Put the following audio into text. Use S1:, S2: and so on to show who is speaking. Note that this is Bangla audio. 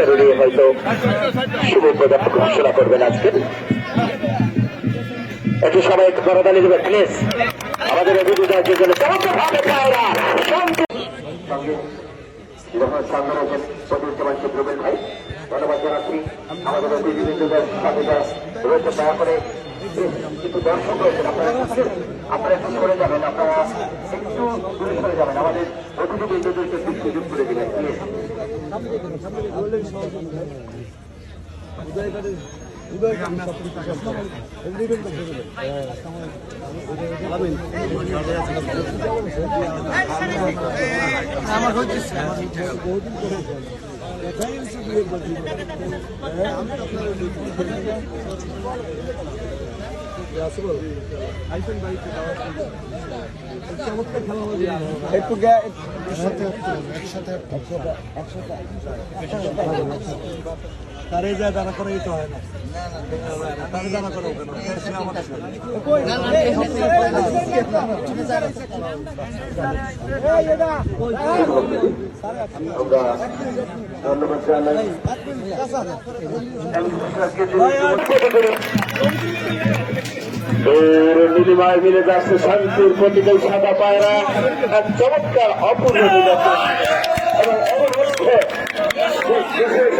S1: পুরস্কার নিয়ে হয়তো শুভ পদক ঘোষণা করবেন আজকে। একটু সবাই একটু করতালি দেবে প্লিজ আমাদের অভিযোগের জন্য। চমৎকারভাবে পায়রা শান্তি ভাই ধন্যবাদ জানাচ্ছি। আমাদের অতিথিবৃন্দদের সাথে রয়েছে দয়া করে কিছু দর্শক রয়েছেন, আপনারা একটু সরে যাবেন, আপনারা একটু দূরে সরে যাবেন, আমাদের অতিথিবৃন্দদেরকে একটু সুযোগ করে দিবেন প্লিজ।
S2: আমার হচ্ছে তারে যা দাঁড়া করে তো হয় না, তারে দাঁড়া করে
S1: আমরা ধন্যবাদ জানাই। নীলিমায় মিলে যাচ্ছে শান্তির প্রতীকের সাদা পায়রা, এক চমৎকার অপূর্ব এবং এর মধ্যে বিশেষ